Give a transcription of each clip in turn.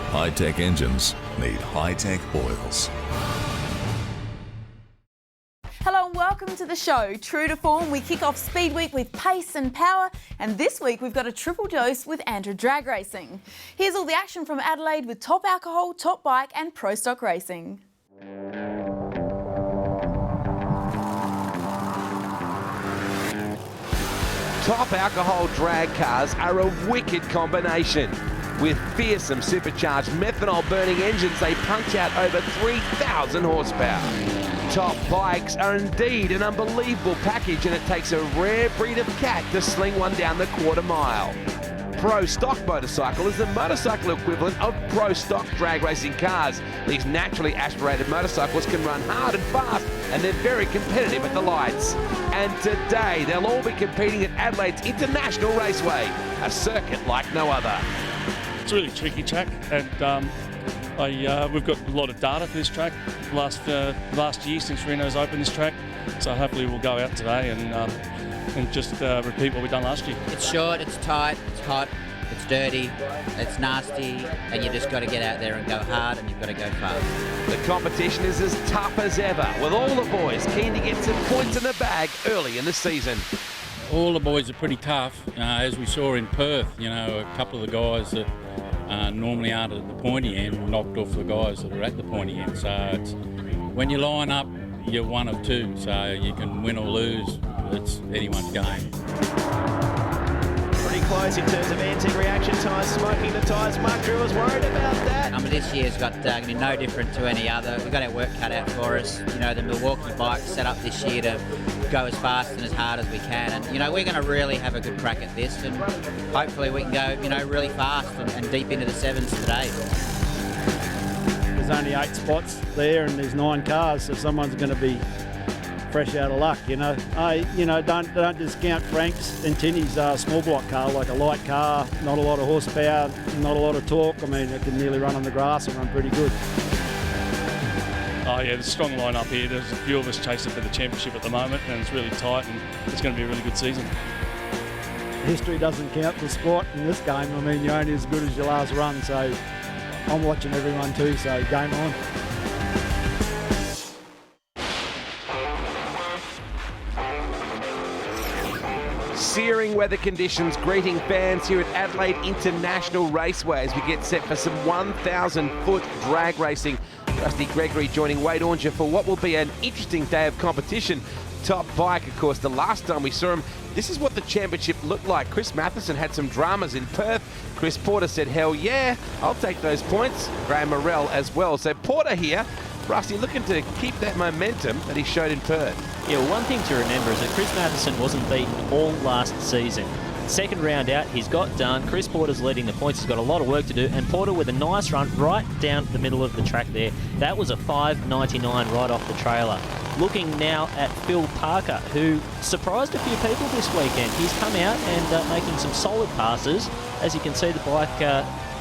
High-tech engines need high-tech oils. Hello and welcome to the show. True to form, we kick off Speed Week with pace and power, and this week we've got a triple dose with Andrew Drag Racing. Here's all the action from Adelaide with Top Alcohol, Top Bike and Pro Stock Racing. Top Alcohol drag cars are a wicked combination. With fearsome supercharged methanol-burning engines, they punch out over 3,000 horsepower. Top Bikes are indeed an unbelievable package, and it takes a rare breed of cat to sling one down the quarter mile. Pro Stock Motorcycle is the motorcycle equivalent of Pro Stock drag racing cars. These naturally aspirated motorcycles can run hard and fast, and they're very competitive at the lights. And today, they'll all be competing at Adelaide's International Raceway, a circuit like no other. It's a really tricky track, and we've got a lot of data for this track last year since Reno's opened this track, so hopefully we'll go out today and just repeat what we've done last year. It's short, it's tight, it's hot, it's dirty, it's nasty, and you just got to get out there and go hard, and you've got to go fast. The competition is as tough as ever, with all the boys keen to get some points in the bag early in the season. All the boys are pretty tough, as we saw in Perth. You know, a couple of the guys that normally aren't at the pointy end knocked off the guys that are at the pointy end. So it's, when you line up, you're one of two, so you can win or lose. It's anyone's game. Pretty close in terms of anti reaction times, smoking the tyres. Mark Drew was worried about that. This year's got going to be no different to any other. We've got our work cut out for us. You know, the Milwaukee bike's set up this year to go as fast and as hard as we can. And, you know, we're going to really have a good crack at this, and hopefully we can go, you know, really fast and deep into the sevens today. There's only 8 spots there and there's 9 cars, so someone's going to be fresh out of luck, you know. Don't discount Frank's and Tinny's small block car, like a light car, not a lot of horsepower, not a lot of torque. I mean, it can nearly run on the grass and run pretty good. Oh yeah, there's a strong line up here. There's a few of us chasing for the championship at the moment, and it's really tight, and it's going to be a really good season. History doesn't count for squat in this game. I mean, you're only as good as your last run, so I'm watching everyone too, so game on. Searing weather conditions greeting fans here at Adelaide International Raceway as we get set for some 1,000-foot drag racing. Rusty Gregory joining Wade Ornger for what will be an interesting day of competition. Top Bike, of course, the last time we saw him, this is what the championship looked like. Chris Matheson had some dramas in Perth. Chris Porter said, hell yeah, I'll take those points. Graham Morrell as well. So Porter here, Rusty looking to keep that momentum that he showed in Perth. Yeah, well, one thing to remember is that Chris Matheson wasn't beaten all last season. Second round out, he's got done. Chris Porter's leading the points. He's got a lot of work to do. And Porter with a nice run right down the middle of the track there. That was a 5.99 right off the trailer. Looking now at Phil Parker, who surprised a few people this weekend. He's come out and making some solid passes. As you can see, the bike,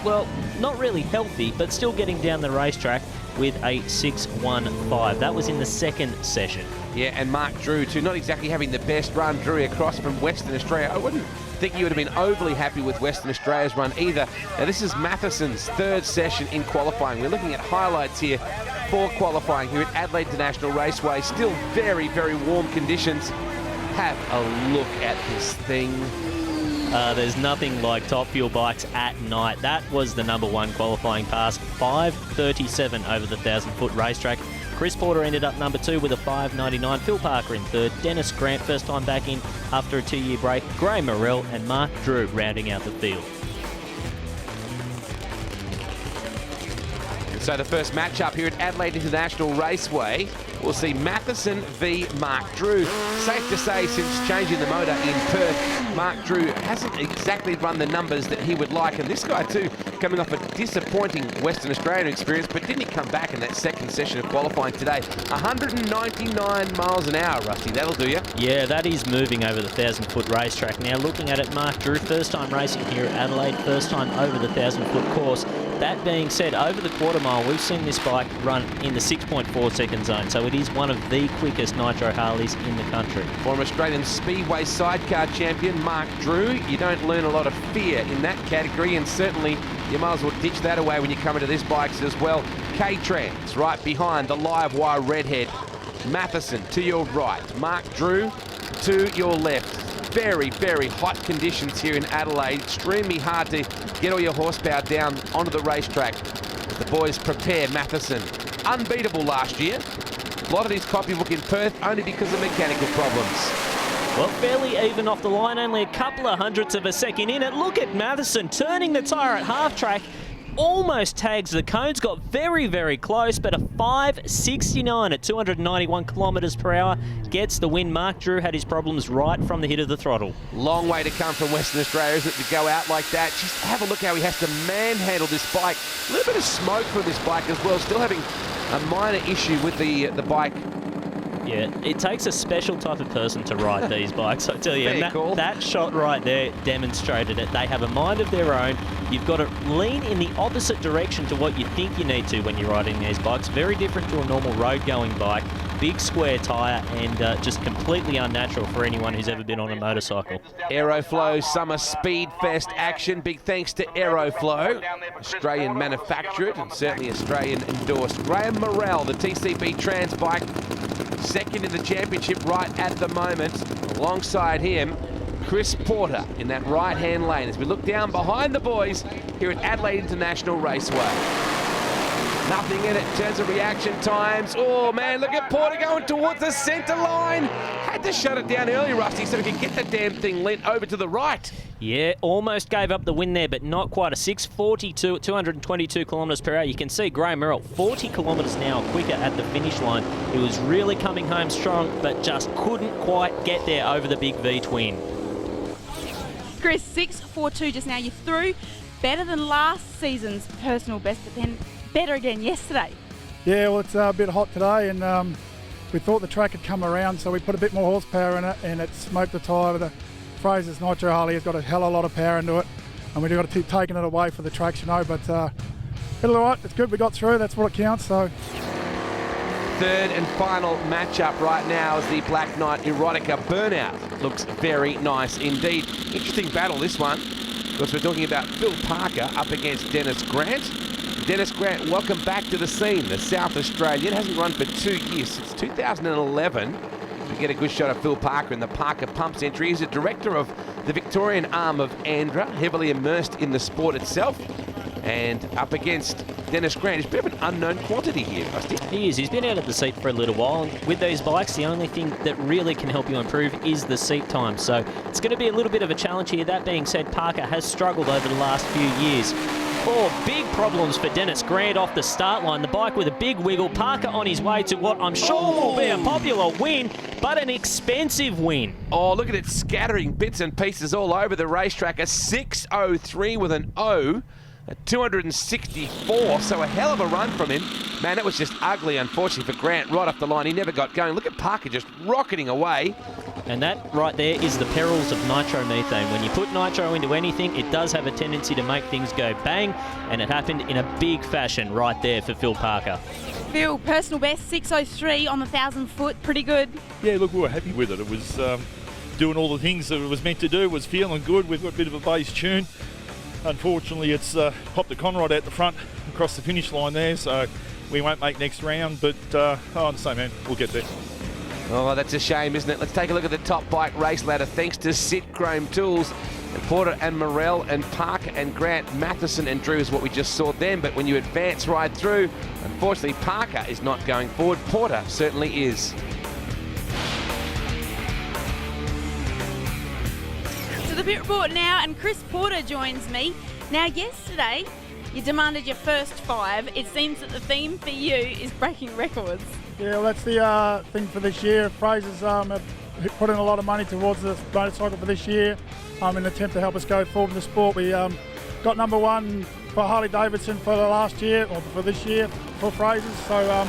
well, not really healthy, but still getting down the racetrack with a 6.15. That was in the second session. Yeah, and Mark Drew too, not exactly having the best run. Drew across from Western Australia. I wouldn't think he would have been overly happy with Western Australia's run either. Now this is Matheson's third session in qualifying. We're looking at highlights here for qualifying here at Adelaide International Raceway. Still very, very warm conditions. Have a look at this thing. There's nothing like Top Fuel bikes at night. That was the #1 qualifying pass, 5.37 over the 1,000-foot racetrack. Chris Porter ended up #2 with a 5.99. Phil Parker in third. Dennis Grant first time back in after a 2-year break. Graham Morrell and Mark Drew rounding out the field. So the first matchup here at Adelaide International Raceway, we'll see Matheson v Mark Drew. Safe to say, since changing the motor in Perth, Mark Drew hasn't exactly run the numbers that he would like. And this guy too, coming off a disappointing Western Australian experience, but didn't he come back in that second session of qualifying today? 199 miles an hour, Rusty, that'll do you. Yeah, that is moving over the 1,000-foot racetrack. Now looking at it, Mark Drew, first time racing here at Adelaide, first time over the 1,000-foot course. That being said, over the quarter mile, we've seen this bike run in the 6.4 second zone. So it is one of the quickest Nitro Harleys in the country. Former Australian Speedway sidecar champion Mark Drew. You don't learn a lot of fear in that category, and certainly you might as well ditch that away when you come into this bikes as well. K-Trans right behind the live wire redhead. Matheson to your right. Mark Drew to your left. Very, very hot conditions here in Adelaide. Extremely hard to get all your horsepower down onto the racetrack. The boys prepare Matheson. Unbeatable last year. A lot of his copybook in Perth only because of mechanical problems. Well, fairly even off the line, only a couple of hundredths of a second in it. Look at Matheson turning the tyre at half track. Almost tags the cones, got very, very close, but a 5.69 at 291 kilometres per hour gets the win. Mark Drew had his problems right from the hit of the throttle. Long way to come from Western Australia, isn't it, to go out like that? Just have a look how he has to manhandle this bike. A little bit of smoke from this bike as well, still having a minor issue with the bike. Yeah, it takes a special type of person to ride these bikes, I tell you. And that shot right there demonstrated it. They have a mind of their own. You've got to lean in the opposite direction to what you think you need to when you're riding these bikes. Very different to a normal road-going bike. Big square tyre and just completely unnatural for anyone who's ever been on a motorcycle. Aeroflow Summer Speed Fest action. Big thanks to Aeroflow, Australian manufactured and certainly Australian endorsed. Graham Morrell, the TCB Trans bike, second in the championship right at the moment. Alongside him, Chris Porter in that right-hand lane as we look down behind the boys here at Adelaide International Raceway. Nothing in it in terms of reaction times. Oh, man, look at Porter going towards the centre line. Had to shut it down early, Rusty, so we could get the damn thing lent over to the right. Yeah, almost gave up the win there, but not quite. A 6.42 at 222 kilometres per hour. You can see Graham Merrill 40 kilometres an hour quicker at the finish line. He was really coming home strong, but just couldn't quite get there over the big V-twin. Chris, 6.42 just now. You're through. Better than last season's personal best, but then better again yesterday. Yeah, well, it's a bit hot today, and we thought the track had come around, so we put a bit more horsepower in it, and it smoked the tyre. The Fraser's Nitro Harley has got a hell of a lot of power into it, and we've got to keep taking it away for the tracks, you know, but it's all right. It's good we got through. That's what it counts, so. Third and final matchup right now is the Black Knight Erotica Burnout. Looks very nice indeed. Interesting battle, this one, because we're talking about Phil Parker up against Dennis Grant. Dennis Grant, welcome back to the scene. The South Australian hasn't run for 2 years, since 2011. We get a good shot of Phil Parker in the Parker Pumps entry. He's a director of the Victorian arm of Andra, heavily immersed in the sport itself. And up against Dennis Grant, he's a bit of an unknown quantity here, Rusty. He is. He's been out of the seat for a little while. And with these bikes, the only thing that really can help you improve is the seat time. So it's going to be a little bit of a challenge here. That being said, Parker has struggled over the last few years. Oh, big problems for Dennis Grant off the start line. The bike with a big wiggle. Parker on his way to what I'm sure will be a popular win, but an expensive win. Oh, look at it scattering bits and pieces all over the racetrack. A 6.03 with an O. At 264, so a hell of a run from him. Man, that was just ugly, unfortunately, for Grant right off the line. He never got going. Look at Parker just rocketing away. And that right there is the perils of nitromethane. When you put nitro into anything, it does have a tendency to make things go bang, and it happened in a big fashion right there for Phil Parker. Phil, personal best, 6.03 on the 1,000 foot. Pretty good. Yeah, look, we were happy with it. It was doing all the things that it was meant to do. It was feeling good. We've got a bit of a bass tune. Unfortunately, it's popped the conrod out the front across the finish line there, so we won't make next round, but I'm the same, man. We'll get there. Oh, that's a shame, isn't it? Let's take a look at the top bike race ladder. Thanks to Sit Chrome Tools. And Porter and Morrell and Parker and Grant, Matheson and Drew is what we just saw then, but when you advance right through, unfortunately, Parker is not going forward. Porter certainly is. The pit report now, and Chris Porter joins me. Now, yesterday, you demanded your first 5. It seems that the theme for you is breaking records. Yeah, well, that's the thing for this year. Fraser's put in a lot of money towards the motorcycle for this year in an attempt to help us go forward in the sport. We got number 1 for Harley Davidson for the last year, or for this year, for Fraser's. So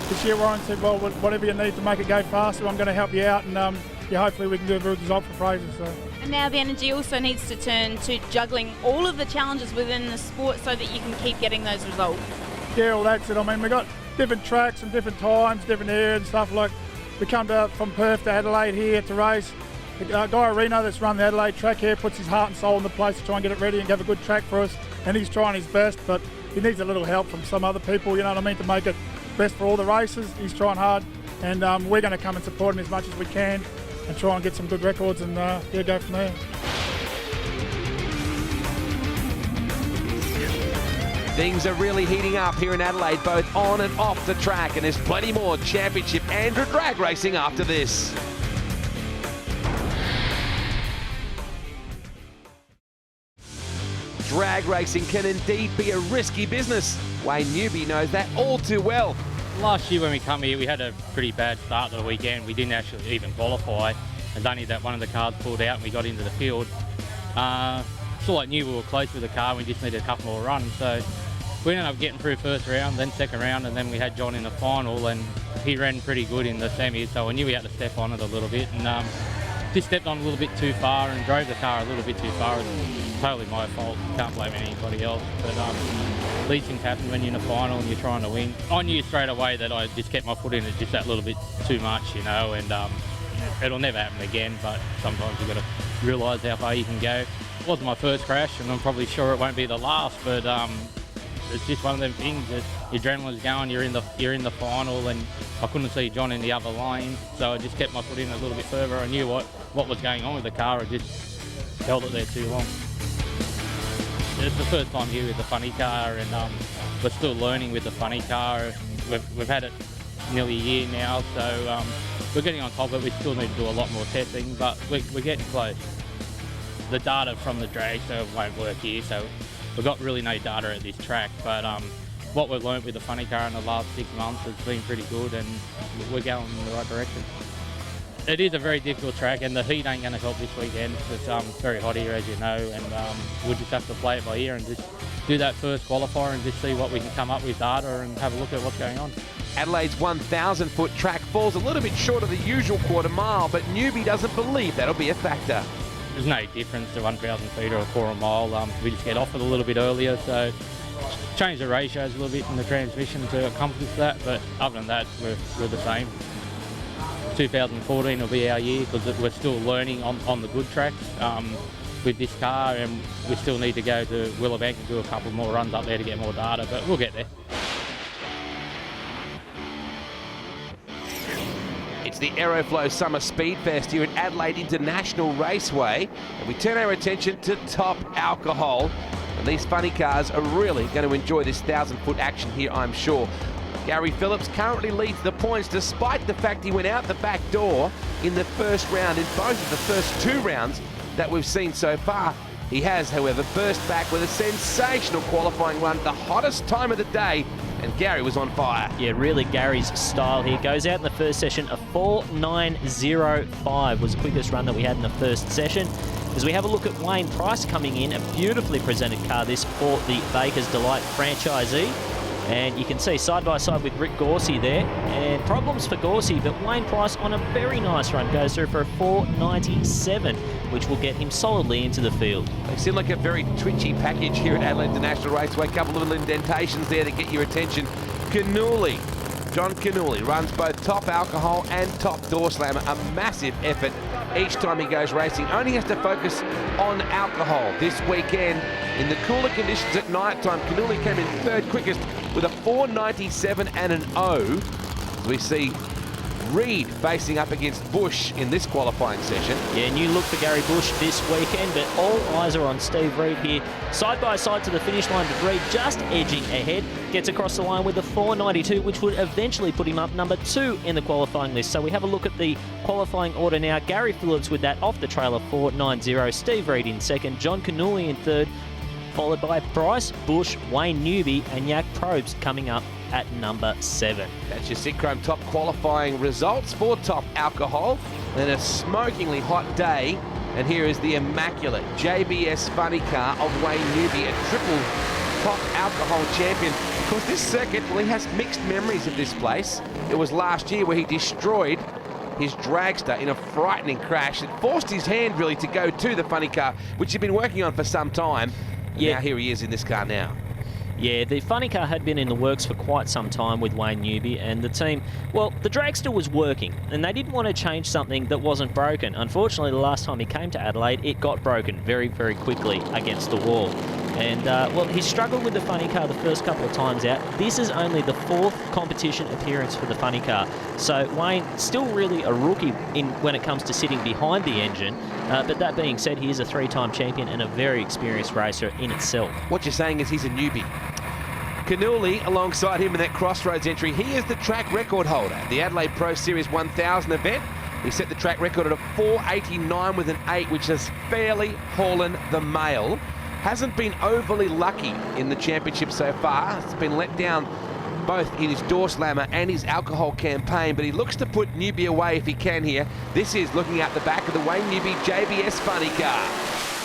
this year Warren said, well, whatever you need to make it go faster, I'm going to help you out, and hopefully we can do a good result for Fraser. So. And now the energy also needs to turn to juggling all of the challenges within the sport so that you can keep getting those results. Yeah, well, that's it. I mean, we got different tracks and different times, different areas and stuff. Like we come from Perth to Adelaide here to race. Guy Reno that's run the Adelaide track here puts his heart and soul in the place to try and get it ready and have a good track for us, and he's trying his best, but he needs a little help from some other people, you know what I mean, to make it best for all the races. He's trying hard, and we're going to come and support him as much as we can and try and get some good records and go from there. Things are really heating up here in Adelaide, both on and off the track, and there's plenty more championship Andrew drag racing after this. Drag racing can indeed be a risky business. Wayne Newby knows that all too well. Last year when we come here, we had a pretty bad start to the weekend. We didn't actually even qualify. It's only that one of the cars pulled out and we got into the field. Still, I knew we were close with the car. We just needed a couple more runs. So we ended up getting through first round, then second round, and then we had John in the final, and he ran pretty good in the semis. So I knew we had to step on it a little bit, and just stepped on a little bit too far and drove the car a little bit too far. It's totally my fault. Can't blame anybody else. But these things happen when you're in a final and you're trying to win. I knew straight away that I just kept my foot in it just that little bit too much, you know, and it'll never happen again, but sometimes you've got to realise how far you can go. It wasn't my first crash, and I'm probably sure it won't be the last, but it's just one of them things that your adrenaline's going, you're in the final, and I couldn't see John in the other lane, so I just kept my foot in a little bit further. I knew what was going on with the car. I just held it there too long. It's the first time here with the funny car, and we're still learning with the funny car. We've had it nearly a year now, so we're getting on top of it. We still need to do a lot more testing, but we're getting close. The data from the drag show won't work here, so we've got really no data at this track, but what we've learnt with the funny car in the last 6 months has been pretty good, and we're going in the right direction. It is a very difficult track, and the heat ain't going to help this weekend. It's very hot here, as you know, and we'll just have to play it by ear and just do that first qualifier and just see what we can come up with data and have a look at what's going on. Adelaide's 1,000-foot track falls a little bit short of the usual quarter mile, but Newby doesn't believe that'll be a factor. There's no difference to 1,000 feet or a quarter mile. We just get off it a little bit earlier, so change the ratios a little bit in the transmission to accomplish that, but other than that, we're the same. 2014 will be our year because we're still learning on the good tracks with this car, and we still need to go to Willowbank and do a couple more runs up there to get more data, but we'll get there. It's the Aeroflow Summer Speed Fest here at Adelaide International Raceway, and we turn our attention to Top Alcohol. And these funny cars are really going to enjoy this 1,000-foot action here, I'm sure. Gary Phillips currently leads the points despite the fact he went out the back door in the first round in both of the first 2 rounds that we've seen so far. He has, however, burst back with a sensational qualifying run, the hottest time of the day, and Gary was on fire. Yeah, really Gary's style here. Goes out in the first session, a 4.905 was the quickest run that we had in the first session. As we have a look at Wayne Price coming in, a beautifully presented car this for the Baker's Delight franchisee. And you can see side by side with Rick Gorsey there, and problems for Gorsey, but Wayne Price on a very nice run goes through for a 4.97, which will get him solidly into the field. They seem like a very twitchy package here at Adelaide International Raceway. A couple of little indentations there to get your attention. Cannuli, John Cannuli runs both Top Alcohol and Top Door Slammer, a massive effort each time he goes racing. Only has to focus on alcohol this weekend. In the cooler conditions at night time, Cannuli came in 3rd quickest with a 4.97 and an O. As we see Reed facing up against Bush in this qualifying session. Yeah, new look for Gary Bush this weekend, but all eyes are on Steve Reed here. Side by side to the finish line, but Reed just edging ahead. Gets across the line with a 4.92, which would eventually put him up number 2 in the qualifying list. So we have a look at the qualifying order now. Gary Phillips with that off the trailer 4.90. Steve Reed in 2nd. John Cannuli in 3rd. Followed by Bryce Bush, Wayne Newby, and Yak Probst coming up at number 7. That's your Synchrome Top qualifying results for Top Alcohol. And a smokingly hot day. And here is the immaculate JBS funny car of Wayne Newby, a triple Top Alcohol champion. Of course, this circuit, well, he has mixed memories of this place. It was last year where he destroyed his dragster in a frightening crash. It forced his hand really to go to the funny car, which he'd been working on for some time. Yeah. Now here he is in this car now. Yeah, the funny car had been in the works for quite some time with Wayne Newby, and the team, well, the dragster was working, and they didn't want to change something that wasn't broken. Unfortunately, the last time he came to Adelaide, it got broken very, very quickly against the wall. And, well, he struggled with the funny car the first couple of times out. This is only the 4th competition appearance for the funny car. So Wayne, still really a rookie when it comes to sitting behind the engine. But that being said, he is a 3-time champion and a very experienced racer in itself. What you're saying is he's a newbie. Cannuli, alongside him in that Crossroads entry, he is the track record holder. The Adelaide Pro Series 1000 event, he set the track record at a 4.89 with an 8, which is fairly hauling the mail. Hasn't been overly lucky in the championship so far. It's been let down both in his door slammer and his alcohol campaign, but he looks to put Newby away if he can here. This is looking at the back of the Wayne Newby JBS funny car.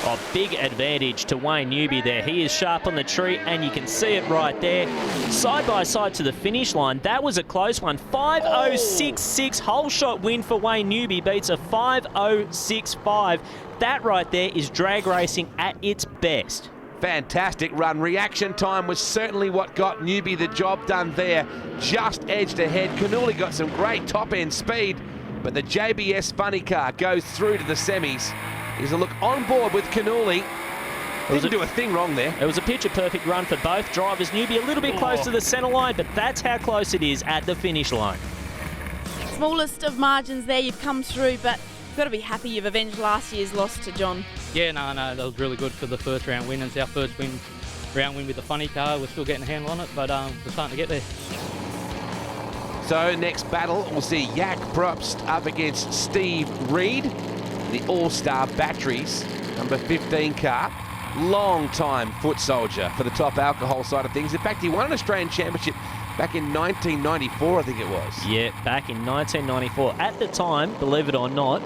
Oh, big advantage to Wayne Newby there. He is sharp on the tree, and you can see it right there. Side by side to the finish line. That was a close one. 5.066 whole shot win for Wayne Newby. Beats a 5.065. That right there is drag racing at its best. Fantastic run. Reaction time was certainly what got Newby the job done there. Just edged ahead. Cannuli got some great top-end speed, but the JBS funny car goes through to the semis. Here's a look on board with Cannuli. Didn't do a thing wrong there. It was a picture-perfect run for both drivers. Newby a little bit close to the centre line, but that's how close it is at the finish line. Smallest of margins there, you've come through, but you've got to be happy you've avenged last year's loss to John. Yeah, no, that was really good for the first round win. It's our first round win with the funny car. We're still getting a handle on it, but we're starting to get there. So next battle, we'll see Jack Probst up against Steve Reed, the All-Star Batteries, number 15 car. Long-time foot soldier for the top alcohol side of things. In fact, he won an Australian Championship back in 1994, I think it was. Yeah, back in 1994. At the time, believe it or not,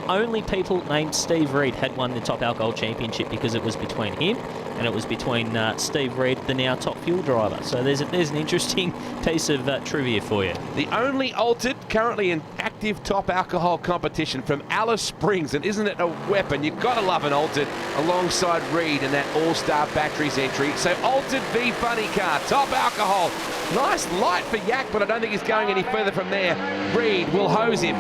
only people named Steve Reed had won the top alcohol championship because it was between him and it was between Steve Reed, the now top fuel driver. So there's an interesting piece of trivia for you. The only altered currently in active top alcohol competition from Alice Springs, and isn't it a weapon? You've got to love an altered alongside Reed in that All-Star Batteries entry. So altered v funny car, top alcohol. Nice light for Yak, but I don't think he's going any further from there. Reed will hose him.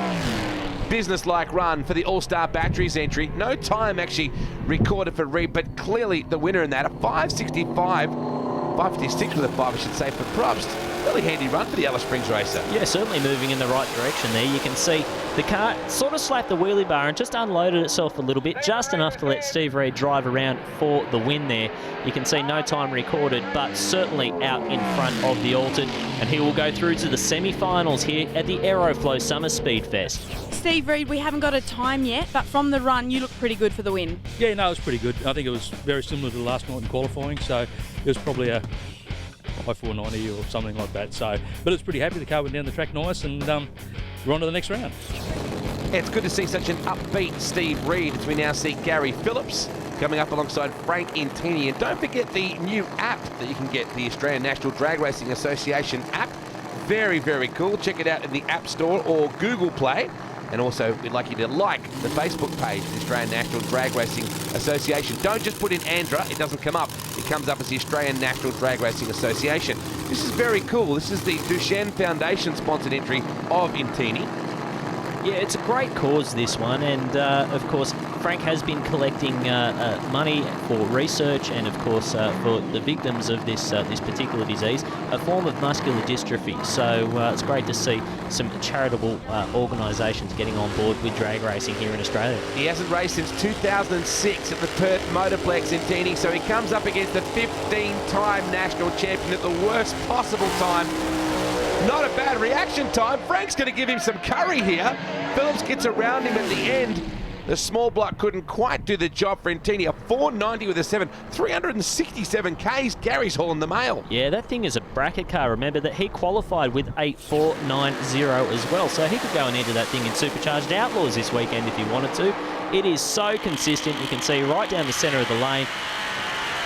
Business-like run for the All-Star Batteries entry. No time actually recorded for Reed, but clearly the winner in that, a 5.65, 5.56 with a 5, I should say, for Probst. Really handy run for the Alice Springs racer. Yeah, certainly moving in the right direction there. You can see the car sort of slapped the wheelie bar and just unloaded itself a little bit, just enough to let Steve Reed drive around for the win there. You can see no time recorded, but certainly out in front of the altered, and he will go through to the semi-finals here at the Aeroflow Summer Speed Fest. Steve Reed, we haven't got a time yet, but from the run, you look pretty good for the win. Yeah, no, it was pretty good. I think it was very similar to the last night in qualifying, so it was probably a high 490 or something like that. So, but it's pretty happy. The car went down the track nice, and we're on to the next round. It's good to see such an upbeat Steve Reed as we now see Gary Phillips coming up alongside Frank Intini. And don't forget the new app that you can get, the Australian National Drag Racing Association app. Very, very cool. Check it out in the App Store or Google Play. And also, we'd like you to like the Facebook page, the Australian National Drag Racing Association. Don't just put in Andra, it doesn't come up. It comes up as the Australian National Drag Racing Association. This is very cool. This is the Duchenne Foundation sponsored entry of Intini. Yeah, it's a great cause, this one, and of course Frank has been collecting money for research and of course for the victims of this particular disease, a form of muscular dystrophy. So it's great to see some charitable organisations getting on board with drag racing here in Australia. He hasn't raced since 2006 at the Perth Motorplex in Intini, so he comes up against the 15-time national champion at the worst possible time. Not a bad reaction time. Frank's going to give him some curry here. Phillips gets around him at the end. The small block couldn't quite do the job for Intini. A 490 with a 7, 367 Ks. Gary's hauling the mail. Yeah, that thing is a bracket car. Remember that he qualified with a 490 as well, so he could go and enter that thing in Supercharged Outlaws this weekend if he wanted to. It is so consistent. You can see right down the centre of the lane.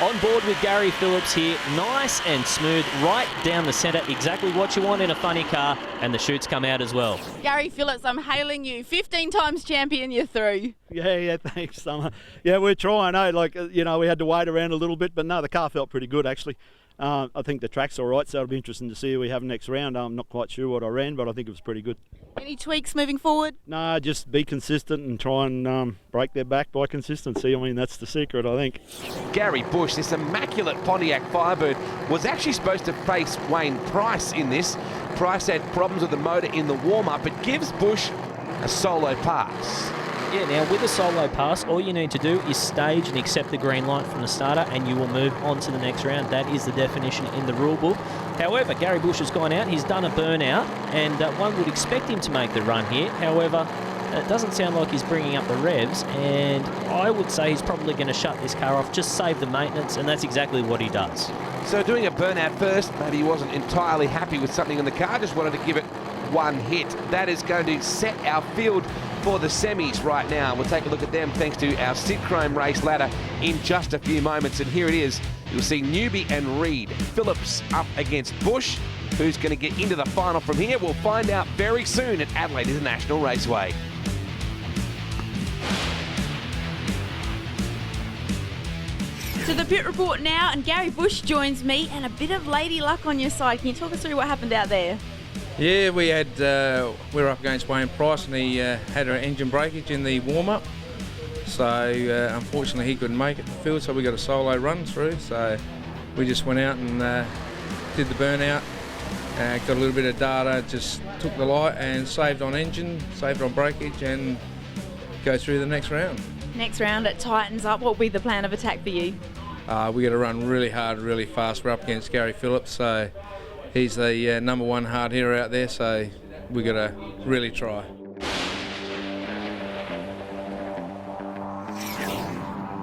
On board with Gary Phillips here, nice and smooth, right down the centre, exactly what you want in a funny car, and the chutes come out as well. Gary Phillips, I'm hailing you. 15 times champion, you're through. Yeah, thanks, Summer. Yeah, we're trying, we had to wait around a little bit, but no, the car felt pretty good, actually. I think the track's all right, so it'll be interesting to see who we have next round. I'm not quite sure what I ran, but I think it was pretty good. Any tweaks moving forward? No, just be consistent and try and break their back by consistency. I mean, that's the secret, I think. Gary Bush, this immaculate Pontiac Firebird, was actually supposed to face Wayne Price in this. Price had problems with the motor in the warm-up. It gives Bush a solo pass. Yeah, now with a solo pass, all you need to do is stage and accept the green light from the starter and you will move on to the next round. That is the definition in the rule book. However, Gary Bush has gone out, he's done a burnout, and one would expect him to make the run here. However, it doesn't sound like he's bringing up the revs, and I would say he's probably going to shut this car off, just save the maintenance, and that's exactly what he does. So doing a burnout first, maybe he wasn't entirely happy with something in the car, just wanted to give it one hit. That is going to set our field for the semis right now. We'll take a look at them thanks to our Sid Chrome race ladder in just a few moments. And here it is. You'll see Newby and Reed. Phillips up against Bush. Who's going to get into the final from here? We'll find out very soon at Adelaide International Raceway. To the pit report now, and Gary Bush joins me, and a bit of lady luck on your side. Can you talk us through what happened out there? Yeah, we were up against Wayne Price, and he had an engine breakage in the warm-up. So unfortunately he couldn't make it to the field, so we got a solo run through. So we just went out and did the burnout, got a little bit of data, just took the light and saved on engine, saved on breakage, and go through the next round. Next round, it tightens up. What will be the plan of attack for you? We got to run really hard, really fast. We're up against Gary Phillips, so he's the #1 hard hitter out there, so we got to really try.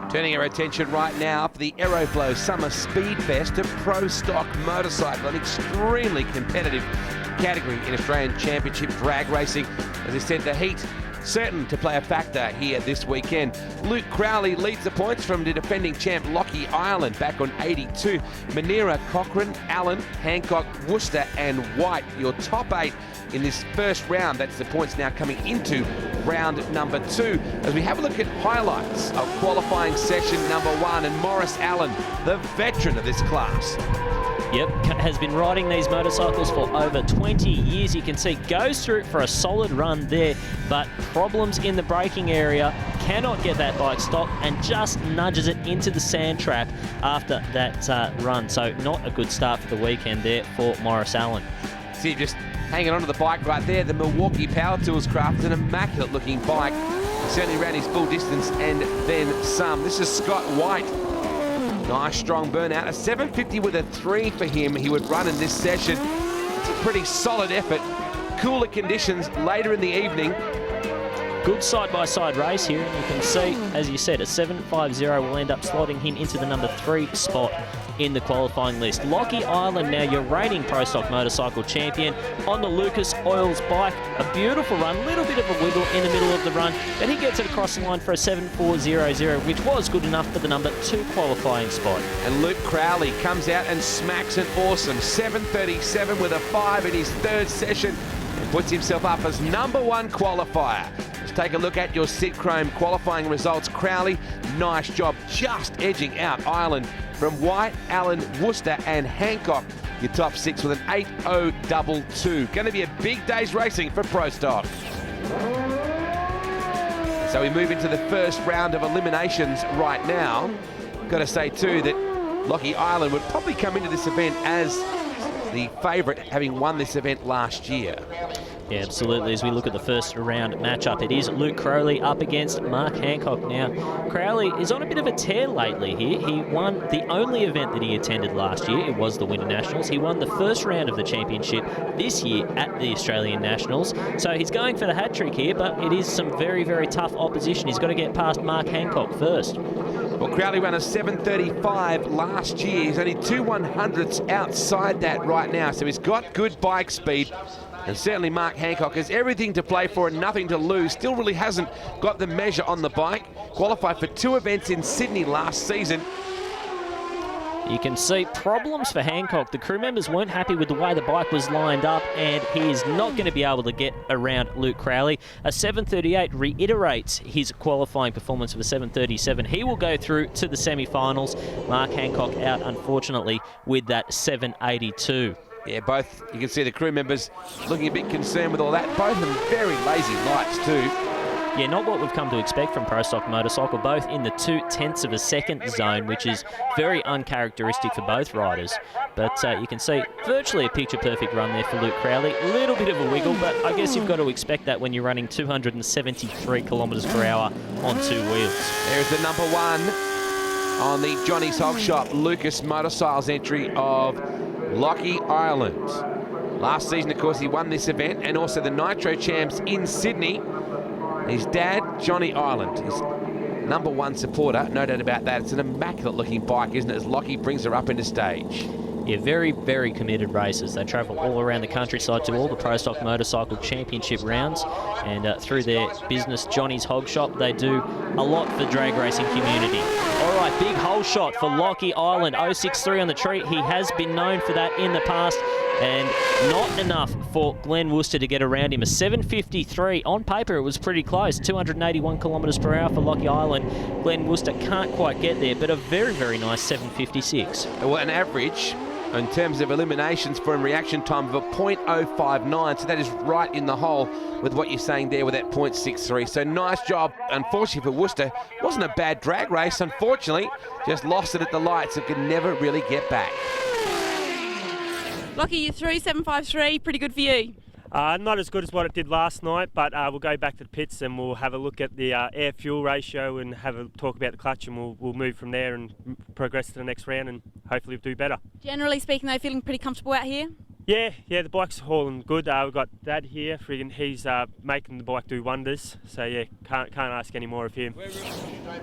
Turning our attention right now for the Aeroflow Summer Speed Fest, a pro stock motorcycle, an extremely competitive category in Australian Championship drag racing. As I said, the heat certain to play a factor here this weekend. Luke Crowley leads the points from the defending champ Lockie Ireland back on 82. Manera, Cochrane, Allen, Hancock, Worcester and White, your top 8 in this first round. That's the points now coming into round number 2. As we have a look at highlights of qualifying session number 1, and Morris Allen, the veteran of this class. Yep, has been riding these motorcycles for over 20 years. You can see goes through it for a solid run there, but problems in the braking area, cannot get that bike stopped and just nudges it into the sand trap after that run. So not a good start for the weekend there for Morris Allen. See, just hanging onto the bike right there, the Milwaukee Power Tools craft, an immaculate looking bike. Certainly ran his full distance and then some. This is Scott White. Nice strong burnout, a 750 with a 3 for him. He would run in this session. It's a pretty solid effort. Cooler conditions later in the evening. Good side-by-side race here, and you can see, as you said, a 750 will end up slotting him into the number 3 spot in the qualifying list. Lockie Ireland now your reigning Pro Stock motorcycle champion on the Lucas Oils bike. A beautiful run, little bit of a wiggle in the middle of the run, but he gets it across the line for a 7400, which was good enough for the number 2 qualifying spot. And Luke Crowley comes out and smacks an awesome 737 with a 5 in his 3rd session and puts himself up as number 1 qualifier. Let's take a look at your Sid Chrome qualifying results. Crowley, nice job, just edging out Ireland from White, Allen, Worcester and Hancock. Your top 6 with an 8022. Going to be a big day's racing for Pro Stock. So we move into the first round of eliminations right now. Got to say too that Lockie Ireland would probably come into this event as the favourite, having won this event last year. Yeah, absolutely. As we look at the first round matchup, it is Luke Crowley up against Mark Hancock. Now, Crowley is on a bit of a tear lately here. He won the only event that he attended last year. It was the Winter Nationals. He won the first round of the championship this year at the Australian Nationals. So he's going for the hat trick here, but it is some very, very tough opposition. He's got to get past Mark Hancock first. Well, Crowley ran a 735 last year. He's only 2 100ths outside that right now, so he's got good bike speed. And certainly Mark Hancock has everything to play for and nothing to lose. Still really hasn't got the measure on the bike. Qualified for 2 events in Sydney last season. You can see problems for Hancock. The crew members weren't happy with the way the bike was lined up, and he is not going to be able to get around Luke Crowley. A 7:38 reiterates his qualifying performance of a 7:37. He will go through to the semi-finals. Mark Hancock out, unfortunately, with that 7:82. Yeah, both, you can see the crew members looking a bit concerned with all that. Both of them very lazy lights too. Yeah, not what we've come to expect from Pro Stock Motorcycle, both in the 0.2 of a second zone, which is very uncharacteristic for both riders. But you can see virtually a picture-perfect run there for Luke Crowley. A little bit of a wiggle, but I guess you've got to expect that when you're running 273 kilometres per hour on two wheels. There's the number one on the Johnny's Hog Shop Lucas Motorcycles entry of Lockie Ireland. Last season, of course, he won this event and also the Nitro Champs in Sydney. His dad, Johnny Ireland, is number one supporter, no doubt about that. It's an immaculate-looking bike, isn't it, as Lockie brings her up into stage. Yeah, very, very committed racers. They travel all around the countryside to all the Pro Stock Motorcycle Championship rounds, and through their business, Johnny's Hog Shop, they do a lot for the drag racing community. All right, big hole shot for Lockie Ireland, 063 on the treat. He has been known for that in the past, and not enough for Glenn Worcester to get around him. A 7:53. On paper, it was pretty close. 281 kilometres per hour for Lockie Ireland. Glenn Worcester can't quite get there, but a very, very nice 7:56. Well, an average in terms of eliminations for him, reaction time of a 0.059, so that is right in the hole with what you're saying there with that 0.63. So nice job. Unfortunately for Worcester, wasn't a bad drag race. Unfortunately, just lost it at the lights and could never really get back. Lockie, you through 7:53, pretty good for you. Not as good as what it did last night, but we'll go back to the pits and we'll have a look at the air-fuel ratio and have a talk about the clutch, and we'll move from there and progress to the next round and hopefully do better. Generally speaking, though, feeling pretty comfortable out here? Yeah, the bike's hauling good. We've got Dad here, he's making the bike do wonders. So yeah, can't ask any more of him.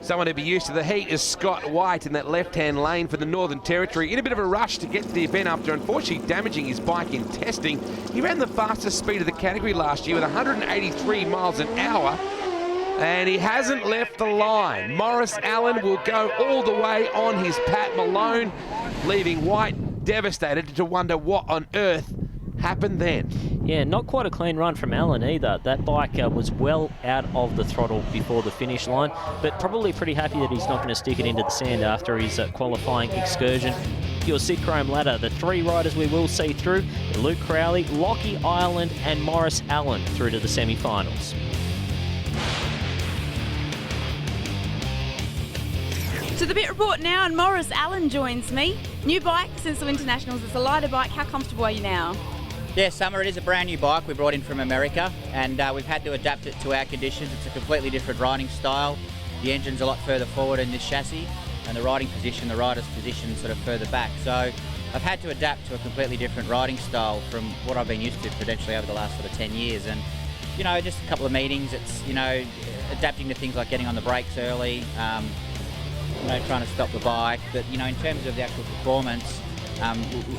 Someone to be used to the heat is Scott White in that left-hand lane for the Northern Territory. In a bit of a rush to get to the event after unfortunately damaging his bike in testing. He ran the fastest speed of the category last year with 183 miles an hour. And he hasn't left the line. Morris Allen will go all the way on his Pat Malone, leaving White devastated to wonder what on earth happened then. Yeah, not quite a clean run from Allen either. That bike was well out of the throttle before the finish line, but probably pretty happy that he's not going to stick it into the sand after his qualifying excursion. Your Sid Chrome ladder, the three riders we will see through: Luke Crowley, Lockie Ireland and Morris Allen through to the semi-finals. To the Bit Report now, and Morris Allen joins me. New bike since the Winter Nationals. It's a lighter bike. How comfortable are you now? Yeah, Summer, it is a brand new bike we brought in from America, and we've had to adapt it to our conditions. It's a completely different riding style. The engine's a lot further forward in this chassis, and the riding position, the rider's position, sort of further back. So I've had to adapt to a completely different riding style from what I've been used to potentially over the last sort of 10 years. And, you know, just a couple of meetings, it's, you know, adapting to things like getting on the brakes early, you know, trying to stop the bike. But, you know, in terms of the actual performance,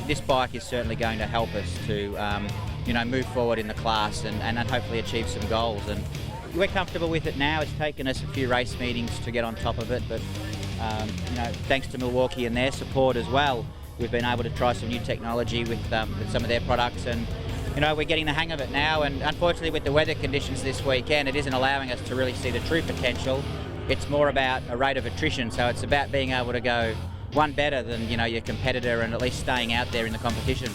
this bike is certainly going to help us to, you know, move forward in the class and hopefully achieve some goals. And we're comfortable with it now. It's taken us a few race meetings to get on top of it, but, you know, thanks to Milwaukee and their support as well, we've been able to try some new technology with some of their products, and, you know, we're getting the hang of it now. And unfortunately, with the weather conditions this weekend, it isn't allowing us to really see the true potential. It's more about a rate of attrition, so it's about being able to go one better than, you know, your competitor and at least staying out there in the competition.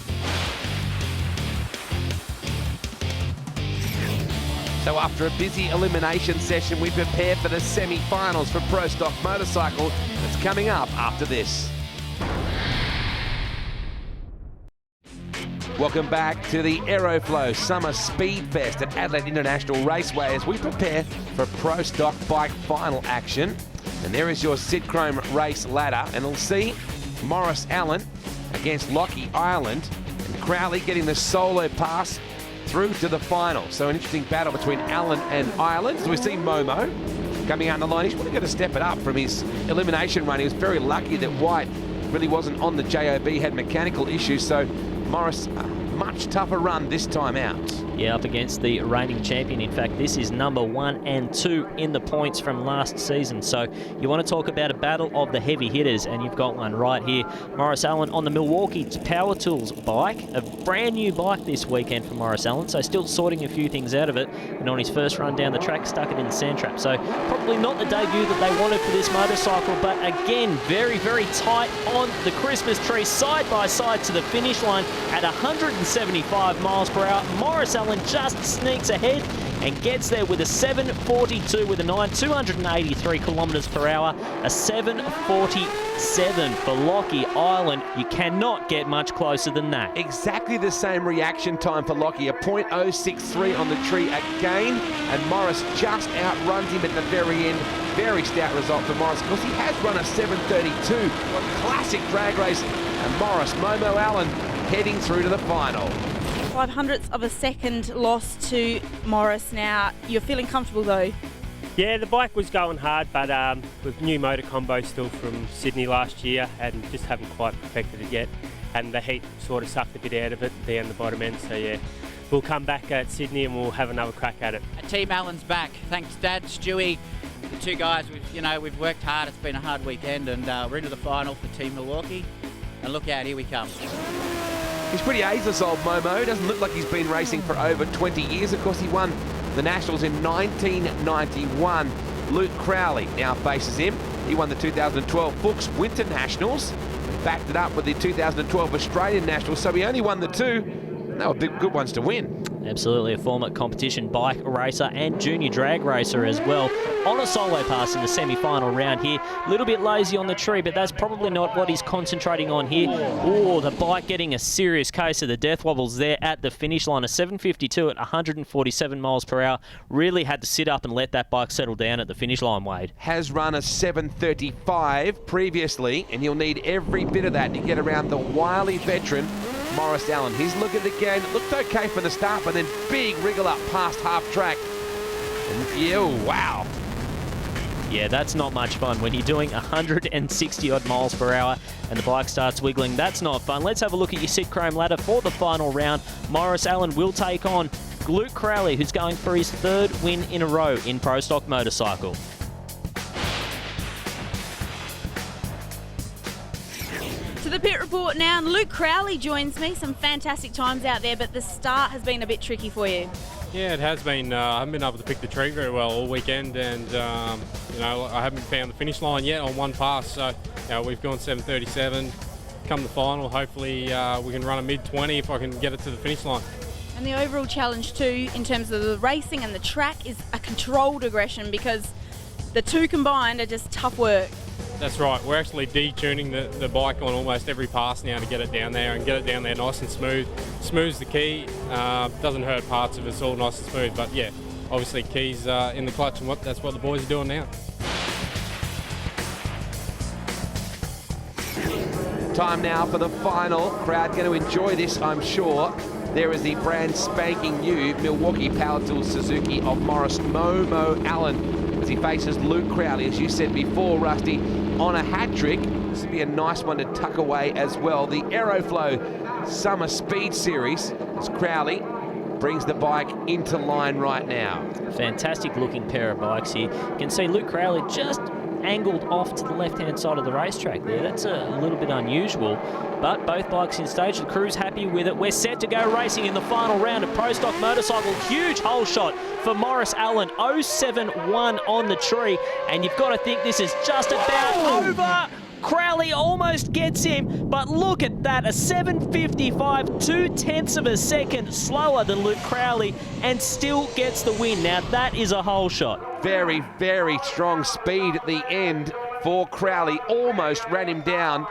So after a busy elimination session, we prepare for the semi-finals for Pro Stock Motorcycle. That's coming up after this. Welcome back to the Aeroflow Summer Speed Fest at Adelaide International Raceway as we prepare for Pro Stock Bike final action. And there is your Sid Chrome race ladder, and we'll see Morris Allen against Lockie Ireland, and Crowley getting the solo pass through to the final. So an interesting battle between Allen and Ireland. So we see Momo coming out in the line. He's really got to step it up from his elimination run. He was very lucky that White really wasn't on the JOB, had mechanical issues, so Morris, much much tougher run this time out. Yeah, up against the reigning champion. In fact, this is number 1 and 2 in the points from last season. So you want to talk about a battle of the heavy hitters, and you've got one right here. Morris Allen on the Milwaukee Power Tools bike. A brand new bike this weekend for Morris Allen, so still sorting a few things out of it. And on his first run down the track, stuck it in the sand trap. So probably not the debut that they wanted for this motorcycle, but again, very, very tight on the Christmas tree, side by side to the finish line at 175 miles per hour. Morris Allen just sneaks ahead and gets there with a 7:42 with a 283 kilometres per hour, a 7:47 for Lockie Island. You cannot get much closer than that. Exactly the same reaction time for Lockie, a .063 on the tree again, and Morris just outruns him at the very end. Very stout result for Morris, because he has run a 7:32. Classic drag racing, and Morris, Momo Allen, heading through to the final. 500ths of a second loss to Morris now. You're feeling comfortable though? Yeah, the bike was going hard, but with new motor combo still from Sydney last year and just haven't quite perfected it yet. And the heat sort of sucked a bit out of it down the bottom end, so yeah. We'll come back at Sydney and we'll have another crack at it. Team Allen's back. Thanks, Dad, Stewie. The two guys, we've worked hard. It's been a hard weekend, and we're into the final for Team Milwaukee. And look out, here we come. He's pretty ageless, old Momo. Doesn't look like he's been racing for over 20 years. Of course, he won the Nationals in 1991. Luke Crowley now faces him. He won the 2012 Fuchs Winter Nationals, backed it up with the 2012 Australian Nationals, so he only won the two. They were big, good ones to win. Absolutely, a former competition bike racer and junior drag racer as well. On a solo pass in the semi-final round here. A little bit lazy on the tree, but that's probably not what he's concentrating on here. Oh, the bike getting a serious case of the death wobbles there at the finish line. A 7:52 at 147 miles per hour. Really had to sit up and let that bike settle down at the finish line, Wade. Has run a 7:35 previously, and he'll need every bit of that to get around the wily veteran Morris Allen. He's looking at it again. Looked okay for the start, but then big wriggle up past half track. And yeah, wow. Yeah, that's not much fun when you're doing 160 odd miles per hour and the bike starts wiggling. That's not fun. Let's have a look at your Sid Chrome ladder for the final round. Morris Allen will take on Luke Crowley, who's going for his 3rd win in a row in Pro Stock Motorcycle. To the pit report now, and Luke Crowley joins me. Some fantastic times out there, but the start has been a bit tricky for you. Yeah, it has been. I haven't been able to pick the tree very well all weekend, and I haven't found the finish line yet on one pass. So we've gone 7:37. Come the final, hopefully we can run a mid-20 if I can get it to the finish line. And the overall challenge too, in terms of the racing and the track, is a controlled aggression, because the two combined are just tough work. That's right. We're actually detuning the bike on almost every pass now to get it down there and get it down there nice and smooth. Smooth's the key. Doesn't hurt parts of it. It's all nice and smooth. But yeah, obviously keys in the clutch, and that's what the boys are doing now. Time now for the final. Crowd going to enjoy this, I'm sure. There is the brand spanking new Milwaukee Power Tools Suzuki of Morris Momo Allen as he faces Luke Crowley, as you said before, Rusty, on a hat trick. This would be a nice one to tuck away as well. The Aeroflow Summer Speed Series as Crowley brings the bike into line right now. Fantastic looking pair of bikes here. You can see Luke Crowley just angled off to the left-hand side of the racetrack there. That's a little bit unusual, but both bikes in stage. The crew's happy with it. We're set to go racing in the final round of Pro Stock Motorcycle. Huge hole shot for Morris Allen, 0.71 on the tree, and you've got to think this is just about over. Crowley almost gets him, but look at that, a 7:55, 0.2 of a second slower than Luke Crowley, and still gets the win. Now that is a hole shot. Very, very strong speed at the end for Crowley. Almost ran him down.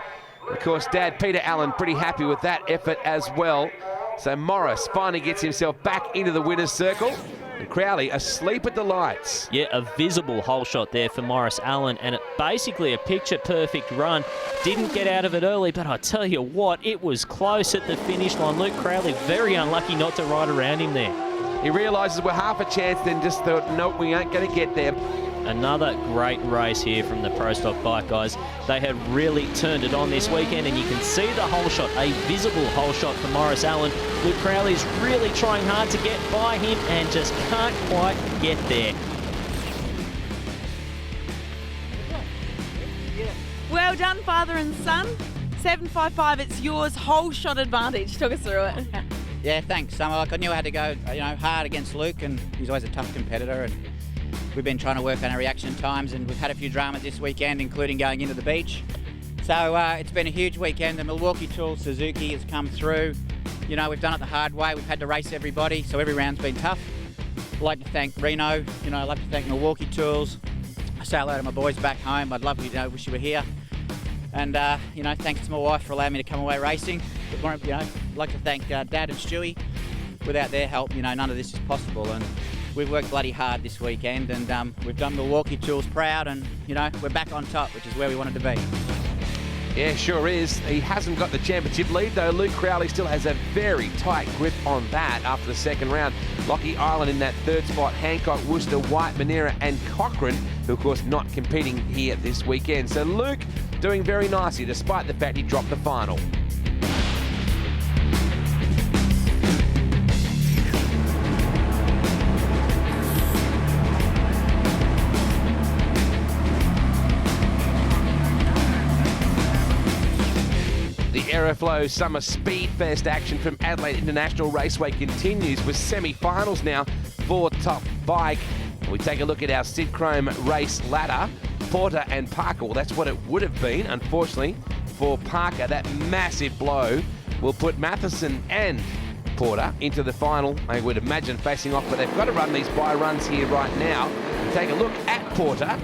Of course, Dad Peter Allen pretty happy with that effort as well. So Morris finally gets himself back into the winner's circle. And Crowley asleep at the lights. Yeah, a visible hole shot there for Morris Allen, and basically a picture-perfect run. Didn't get out of it early, but I tell you what, it was close at the finish line. Luke Crowley very unlucky not to ride around him there. He realises we're half a chance, then just thought, nope, we aren't going to get there. Another great race here from the Pro Stock bike guys. They have really turned it on this weekend, and you can see the hole shot, a visible hole shot for Morris Allen. Luke Crowley's really trying hard to get by him and just can't quite get there. Well done, father and son. 755, it's yours. Whole shot advantage. Talk us through it. Yeah, thanks. I knew I had to go, hard against Luke, and he's always a tough competitor. And we've been trying to work on our reaction times, and we've had a few dramas this weekend, including going into the beach. So it's been a huge weekend. The Milwaukee Tool Suzuki has come through. We've done it the hard way. We've had to race everybody, so every round's been tough. I'd like to thank Reno. I'd like to thank Milwaukee Tools. I say hello to my boys back home. I'd love you to wish you were here. And, thanks to my wife for allowing me to come away racing. I'd like to thank Dad and Stewie. Without their help, none of this is possible. And we've worked bloody hard this weekend, and we've done Milwaukee Tools proud, and, we're back on top, which is where we wanted to be. Yeah, sure is. He hasn't got the championship lead, though. Luke Crowley still has a very tight grip on that after the second round. Lockie Island in that third spot. Hancock, Worcester, White, Manera and Cochrane, who, of course, not competing here this weekend. So Luke doing very nicely, despite the fact he dropped the final. Aeroflow Summer Speed Fest action from Adelaide International Raceway continues with semi-finals now for Top Bike. We take a look at our Sid Chrome race ladder. Porter and Parker, well, that's what it would have been. Unfortunately for Parker, that massive blow will put Matheson and Porter into the final, I would imagine, facing off, but they've got to run these bye runs here right now. Take a look at Porter.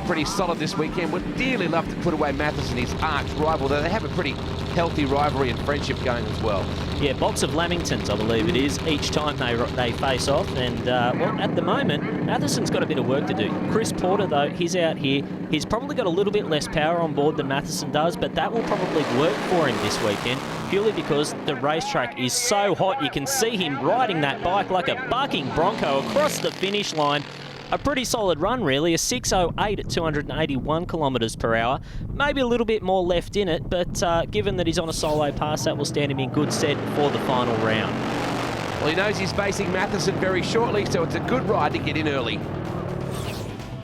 Pretty solid this weekend. Would dearly love to put away Matheson, his arch rival, though they have a pretty healthy rivalry and friendship going as well. Yeah, box of Lamingtons, I believe it is, each time they face off. And, well, at the moment, Matheson's got a bit of work to do. Chris Porter, though, he's out here. He's probably got a little bit less power on board than Matheson does, but that will probably work for him this weekend, purely because the racetrack is so hot. You can see him riding that bike like a bucking bronco across the finish line. A pretty solid run, really, a 6:08 at 281 kilometres per hour. Maybe a little bit more left in it, but given that he's on a solo pass, that will stand him in good stead for the final round. Well, he knows he's facing Matheson very shortly, so it's a good ride to get in early.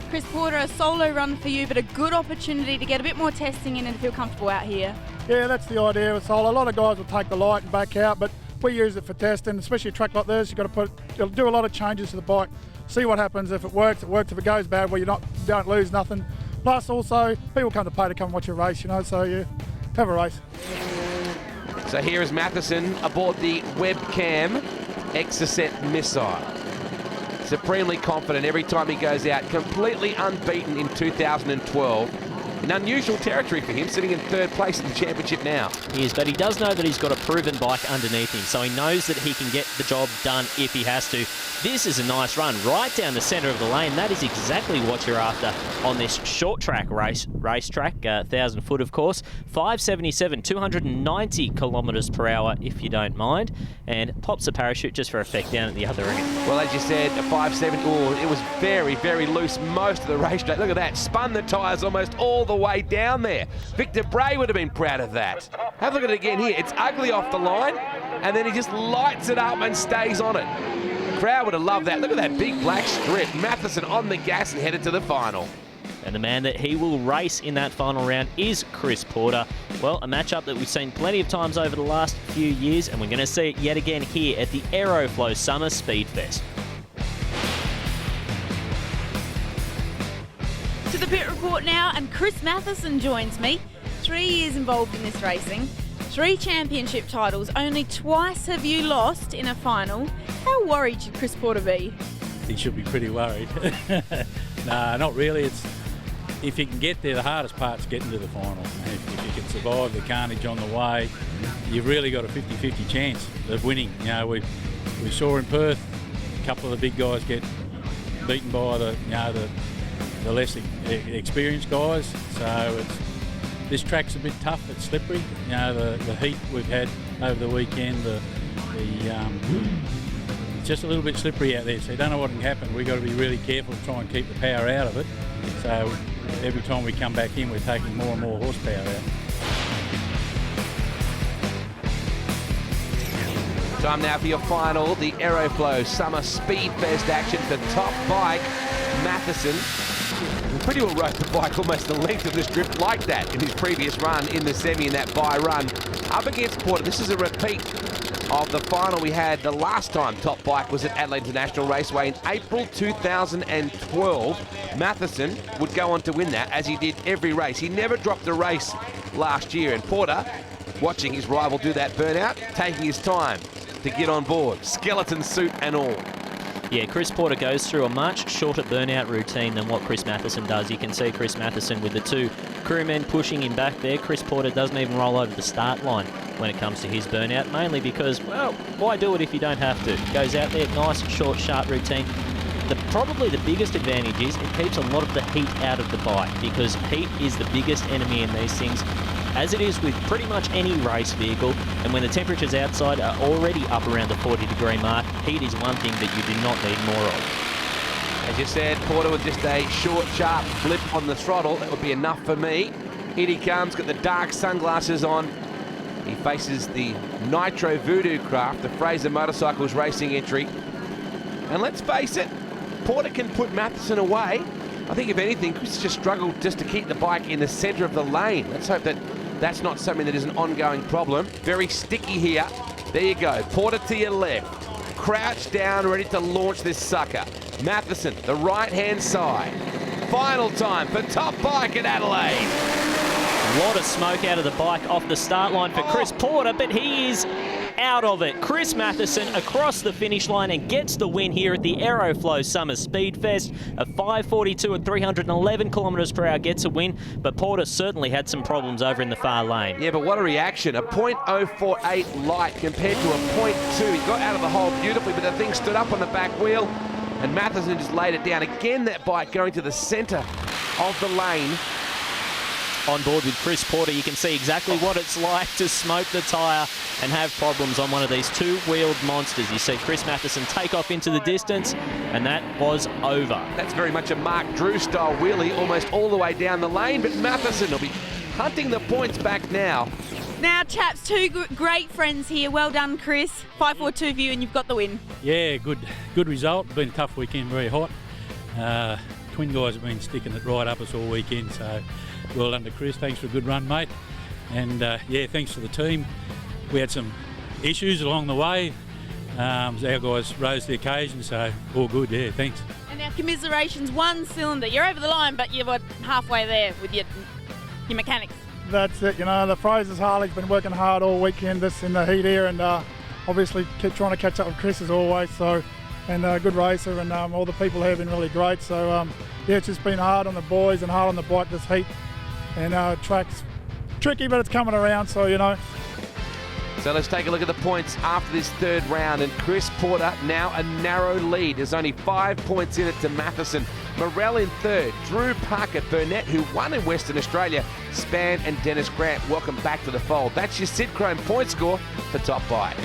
Chris Porter, a solo run for you, but a good opportunity to get a bit more testing in and feel comfortable out here. Yeah, that's the idea of solo. A lot of guys will take the light and back out, but we use it for testing, especially a track like this. You've got to do a lot of changes to the bike. See what happens. If it works, it works. If it goes bad, well, you don't lose nothing. Plus, also, people come to pay to come and watch a race, so you have a race. So here is Matheson aboard the Webcam Exocet missile. Supremely confident every time he goes out. Completely unbeaten in 2012. In unusual territory for him, sitting in third place in the championship now. He is, but he does know that he's got a proven bike underneath him, so he knows that he can get the job done if he has to. This is a nice run right down the centre of the lane. That is exactly what you're after on this short track racetrack, 1,000 foot, of course. 577, 290 kilometres per hour, if you don't mind, and pops a parachute just for effect down at the other end. Well, as you said, a 570. Oh, it was very, very loose most of the racetrack. Look at that, spun the tyres almost all the way down there. Victor Bray would have been proud of that. Have a look at it again here. It's ugly off the line, and then he just lights it up and stays on it. The crowd would have loved that. Look at that big black strip. Matheson on the gas and headed to the final. And the man that he will race in that final round is Chris Porter. Well, a matchup that we've seen plenty of times over the last few years, and we're going to see it yet again here at the Aeroflow Summer Speed Fest. To the pit report now, and Chris Matheson joins me. 3 years involved in this racing, 3 championship titles, only twice have you lost in a final. How worried should Chris Porter be? He should be pretty worried. Nah, not really. It's if you can get there, the hardest part's getting to the final. If you can survive the carnage on the way, you've really got a 50-50 chance of winning. We saw in Perth a couple of the big guys get beaten by the less experienced guys. So this track's a bit tough. It's slippery. The heat we've had over the weekend, the it's just a little bit slippery out there, so you don't know what can happen. We've got to be really careful to try and keep the power out of it. So every time we come back in, we're taking more and more horsepower out. Time now for your final, the Aeroflow Summer Speed Fest action for Top Bike. Matheson pretty well rode the bike almost the length of this drift like that in his previous run in the semi in that bye run. Up against Porter, this is a repeat of the final we had the last time Top Bike was at Adelaide International Raceway in April 2012. Matheson would go on to win that, as he did every race. He never dropped a race last year, and Porter, watching his rival do that burnout, taking his time to get on board, skeleton suit and all. Yeah, Chris Porter goes through a much shorter burnout routine than what Chris Matheson does. You can see Chris Matheson with the two crewmen pushing him back there. Chris Porter doesn't even roll over the start line when it comes to his burnout, mainly because, well, why do it if you don't have to? Goes out there, nice, short, sharp routine. Probably the biggest advantage is it keeps a lot of the heat out of the bike, because heat is the biggest enemy in these things, as it is with pretty much any race vehicle. And when the temperatures outside are already up around the 40-degree mark, heat is one thing that you do not need more of. As you said, Porter with just a short, sharp flip on the throttle. That would be enough for me. In he comes, got the dark sunglasses on. He faces the Nitro Voodoo craft, the Fraser Motorcycles racing entry. And let's face it, Porter can put Matheson away. I think if anything, Chris just struggled just to keep the bike in the centre of the lane. Let's hope that that's not something that is an ongoing problem. Very sticky here. There you go. Porter to your left. Crouched down, ready to launch this sucker. Matheson, the right-hand side. Final time for Top Bike at Adelaide. A lot of smoke out of the bike off the start line for Chris Porter, but he is out of it. Chris Matheson across the finish line and gets the win here at the Aeroflow Summer Speed Fest. A 5:42 at 311 kilometres per hour gets a win, but Porter certainly had some problems over in the far lane. Yeah, but what a reaction. A .048 light compared to a .2. He got out of the hole beautifully, but the thing stood up on the back wheel, and Matheson just laid it down. Again, that bike going to the centre of the lane. On board with Chris Porter, you can see exactly what it's like to smoke the tyre and have problems on one of these two-wheeled monsters. You see Chris Matheson take off into the distance, and that was over. That's very much a Mark Drew style wheelie, almost all the way down the lane, but Matheson will be hunting the points back now. Now, chaps, two great friends here. Well done, Chris. 5:42 for you, and you've got the win. Yeah, good result. Been a tough weekend, very hot. Twin guys have been sticking it right up us all weekend, so well done to Chris. Thanks for a good run, mate. And yeah, thanks to the team. We had some issues along the way. Our guys rose to the occasion, so all good, yeah, thanks. And now commiserations, one cylinder. You're over the line, but you're halfway there with your mechanics. That's it, you know, the Fraser's Harley's been working hard all weekend this in the heat here, and obviously keep trying to catch up with Chris as always, so, and a good racer, and all the people here have been really great, so yeah, it's just been hard on the boys and hard on the bike this heat, and track's tricky, but it's coming around, so you know. So let's take a look at the points after this third round, and Chris Porter now a narrow lead. There's only 5 points in it to Matheson. Morell in third, Drew Parker, Burnett, who won in Western Australia, Spann and Dennis Grant. Welcome back to the fold. That's your Sid Chrome point score for Top Bike.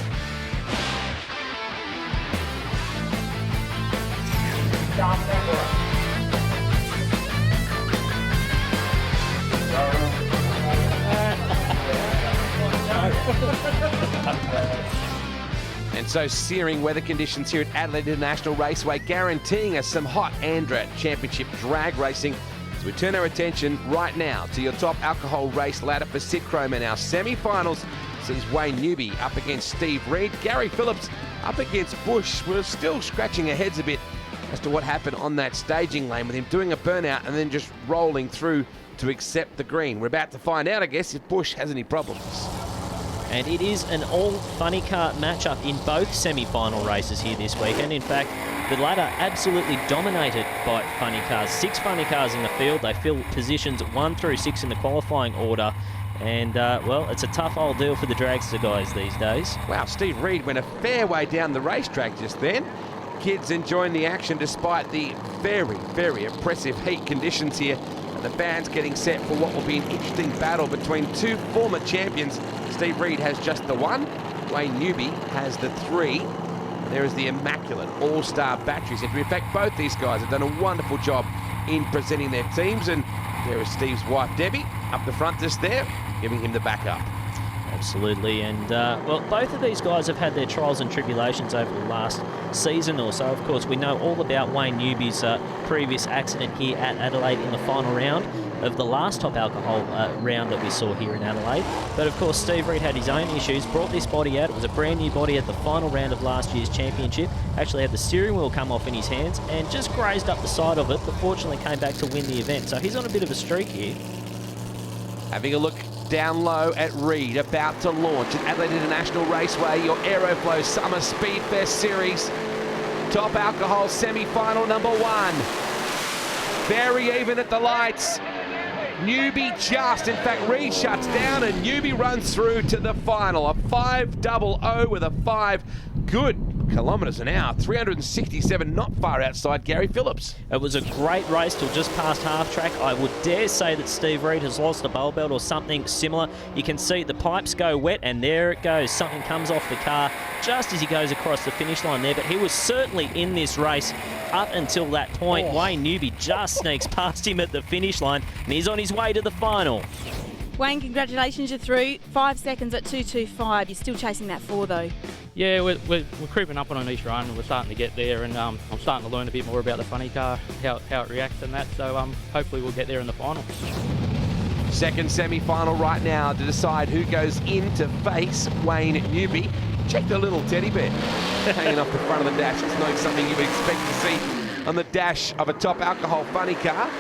And so searing weather conditions here at Adelaide International Raceway, guaranteeing us some hot Andra Championship drag racing. So we turn our attention right now to your top alcohol race ladder for Sid Chrome, and our semi-finals sees Wayne Newby up against Steve Reed, Gary Phillips up against Bush. We're still scratching our heads a bit as to what happened on that staging lane with him doing a burnout and then just rolling through to accept the green. We're about to find out, I guess, if Bush has any problems. And it is an all funny car matchup in both semi-final races here this week. And in fact, the ladder absolutely dominated by funny cars. 6 funny cars in the field. They fill positions 1 through 6 in the qualifying order. And, well, it's a tough old deal for the dragster guys these days. Wow, Steve Reed went a fair way down the racetrack just then. Kids enjoying the action despite the very, very oppressive heat conditions here. And the fans getting set for what will be an interesting battle between two former champions. Steve Reed has just the 1. Wayne Newby has the 3. there is the immaculate all-star batteries. In fact, both these guys have done a wonderful job in presenting their teams, and there is Steve's wife, Debbie, up the front just there, giving him the backup. Absolutely, and well, both of these guys have had their trials and tribulations over the last season or so. Of course, we know all about Wayne Newby's previous accident here at Adelaide in the final round of the last top alcohol round that we saw here in Adelaide. But of course, Steve Reid had his own issues, brought this body out. It was a brand new body at the final round of last year's championship. Actually had the steering wheel come off in his hands and just grazed up the side of it, but fortunately came back to win the event. So he's on a bit of a streak here. Having a look down low at Reid, about to launch at Adelaide International Raceway, your Aeroflow Summer Speedfest Series. Top alcohol semi-final number 1. Very even at the lights. Newby just, in fact, Reid shuts down and Newby runs through to the final. A 5.00 with a 5 good kilometres an hour, 367, not far outside Gary Phillips. It was a great race till just past half track. I would dare say that Steve Reid has lost a bowl belt or something similar. You can see the pipes go wet and there it goes. Something comes off the car just as he goes across the finish line there, but he was certainly in this race up until that point. Wayne Newby just sneaks past him at the finish line and he's on his way to the final. Wayne, congratulations, you're through. 5 seconds at 2:25. You're still chasing that 4 though. Yeah, we're creeping up on each run and we're starting to get there, and I'm starting to learn a bit more about the funny car, how it reacts and that, so hopefully we'll get there in the final. Second semi-final right now to decide who goes in to face Wayne Newby. Check the little teddy bear hanging off the front of the dash. It's not something you would expect to see on the dash of a top alcohol funny car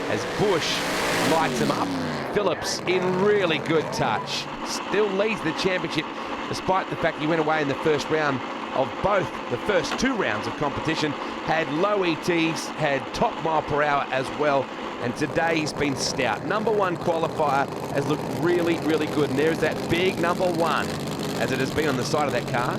as Bush lights him up. Phillips in really good touch. Still leads the championship despite the fact he went away in the first round of both the first 2 rounds of competition. Had low ETs, had top mile per hour as well, and today he's been stout. Number 1 qualifier has looked really, really good, and there's that big number 1 as it has been on the side of that car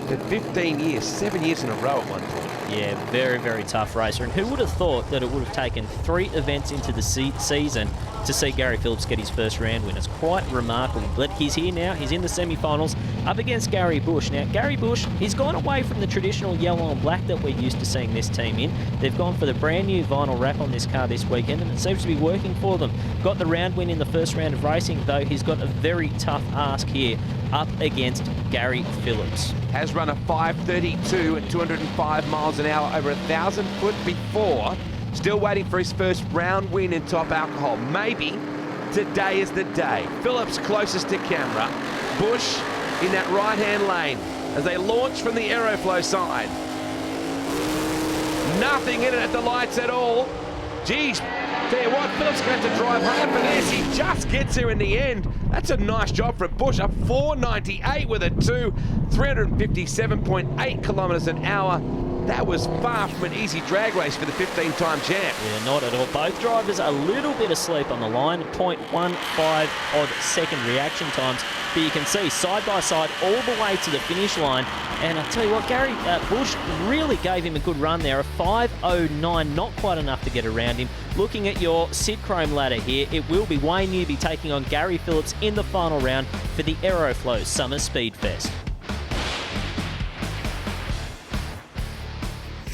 for 15 years, 7 years in a row at one point. Yeah, very, very tough racer. And who would have thought that it would have taken 3 events into the season to see Gary Phillips get his first round win? It's quite remarkable. But he's here now. He's in the semi-finals up against Gary Bush. Now, Gary Bush, he's gone away from the traditional yellow and black that we're used to seeing this team in. They've gone for the brand new vinyl wrap on this car this weekend, and it seems to be working for them. Got the round win in the first round of racing, though he's got a very tough ask here up against Gary Phillips. Has run a 5.32 at 205 miles an hour over 1,000 foot before. Still waiting for his first round win in top alcohol. Maybe today is the day. Phillips closest to camera. Bush in that right-hand lane as they launch from the Aeroflow side. Nothing in it at the lights at all. Geez, tell you what, Phillips going to drive hard for this. He just gets here in the end. That's a nice job for Bush. A 4.98 with a 2, 357.8 kilometres an hour. That was far from an easy drag race for the 15-time champ. Yeah, not at all. Both drivers a little bit asleep on the line, 0.15 odd second reaction times. But you can see side by side all the way to the finish line. And I'll tell you what, Gary Bush really gave him a good run there. A 5.09, not quite enough to get around him. Looking at your Sid Chrome ladder here, it will be Wayne Newby taking on Gary Phillips in the final round for the Aeroflow Summer Speedfest.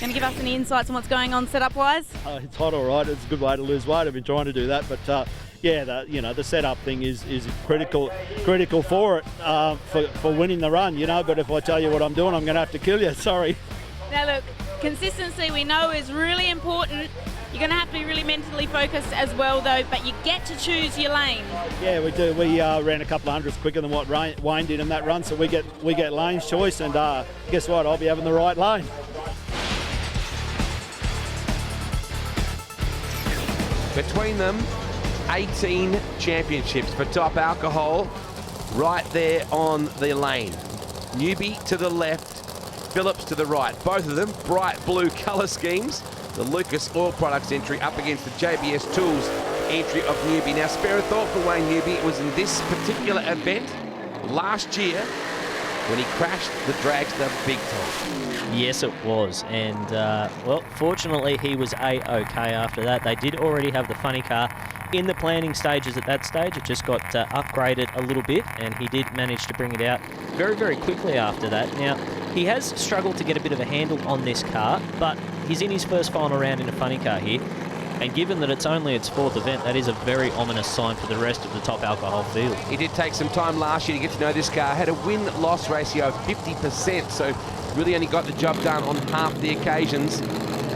Going to give us any insights on what's going on setup-wise? It's hot, all right. It's a good way to lose weight. I've been trying to do that, but yeah, the setup thing is critical for it, for winning the run, you know. But if I tell you what I'm doing, I'm going to have to kill you. Sorry. Now look, consistency we know is really important. You're going to have to be really mentally focused as well, though. But you get to choose your lane. Yeah, we do. We ran a couple of hundredths quicker than what Wayne did in that run, so we get lane's choice. And guess what? I'll be having the right lane. Between them, 18 championships for top alcohol right there on the lane. Newby to the left, Phillips to the right. Both of them bright blue colour schemes. The Lucas Oil Products entry up against the JBS Tools entry of Newby. Now, spare a thought for Wayne Newby. It was in this particular event last year when he crashed the dragster big time. Yes, it was. And, well, fortunately, he was A-OK after that. They did already have the funny car in the planning stages at that stage. It just got upgraded a little bit, and he did manage to bring it out very, very quickly after that. Now, He has struggled to get a bit of a handle on this car, but he's in his first final round in a funny car here. And given that it's only its 4th event, that is a very ominous sign for the rest of the top alcohol field. He did take some time last year to get to know this car. Had a win-loss ratio of 50%, so really only got the job done on half the occasions,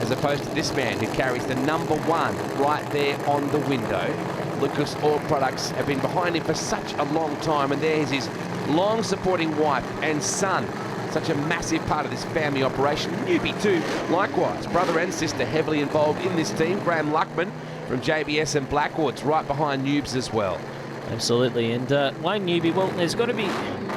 as opposed to this man who carries the number 1 right there on the window. Lucas Oil Products have been behind him for such a long time, and there's his long supporting wife and son. Such a massive part of this family operation. Newbie too, likewise. Brother and sister heavily involved in this team. Graham Luckman from JBS and Blackwoods right behind Noobs as well. Absolutely, and Wayne Newby, well, there's got to be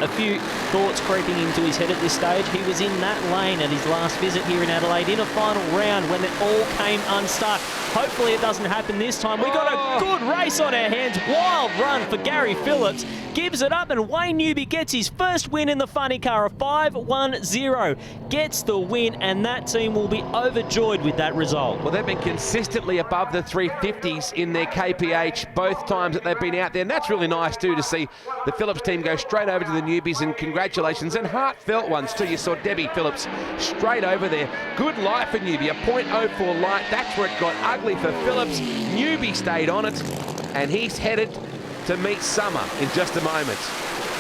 a few thoughts creeping into his head at this stage. He was in that lane at his last visit here in Adelaide in a final round when it all came unstuck. Hopefully it doesn't happen this time. We got a good race on our hands. Wild run for Gary Phillips. Gives it up, and Wayne Newby gets his first win in the funny car, a 5-1-0. Gets the win, and that team will be overjoyed with that result. Well, they've been consistently above the 350s in their KPH both times that they've been out there, and that's really nice too to see the Phillips team go straight over to the newbies, and congratulations, and heartfelt ones too. You saw Debbie Phillips straight over there. Good light for Newby, a .04 light. That's where it got ugly for Phillips. Newby stayed on it, and he's headed to meet Summer in just a moment.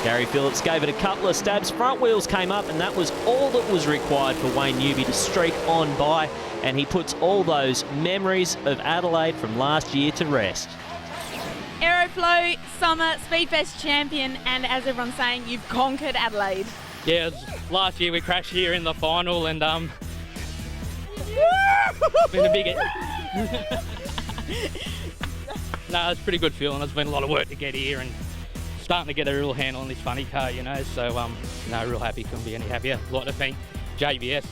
Gary Phillips gave it a couple of stabs. Front wheels came up, and that was all that was required for Wayne Newby to streak on by, and he puts all those memories of Adelaide from last year to rest. Aeroflow Summer Speedfest champion, and as everyone's saying, you've conquered Adelaide. Yeah, last year we crashed here in the final, and been a big. No, it's a pretty good feeling. It's been a lot of work to get here and starting to get a real handle on this funny car, you know. So, no, real happy. Couldn't be any happier. I'd like to thank JBS,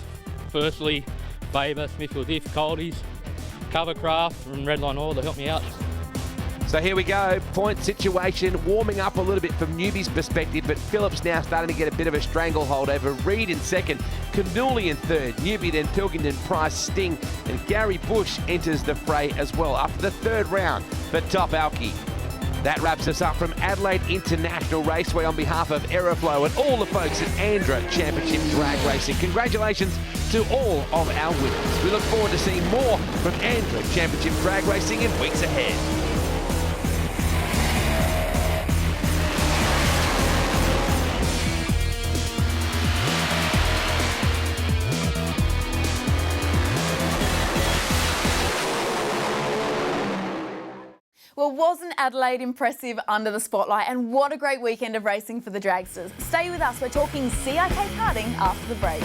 firstly, Faber, Smithfield Diff, Coldies, Covercraft from Redline Oil to help me out. So here we go, point situation, warming up a little bit from Newby's perspective, but Phillips now starting to get a bit of a stranglehold over Reed in second, Cannuli in third, Newby then Pilkington, Price, Sting, and Gary Bush enters the fray as well after the 3rd round for Top Alki. That wraps us up from Adelaide International Raceway on behalf of Aeroflow and all the folks at Andra Championship Drag Racing. Congratulations to all of our winners. We look forward to seeing more from Andra Championship Drag Racing in weeks ahead. Well, wasn't Adelaide impressive under the spotlight? And what a great weekend of racing for the dragsters. Stay with us. We're talking CIK karting after the break.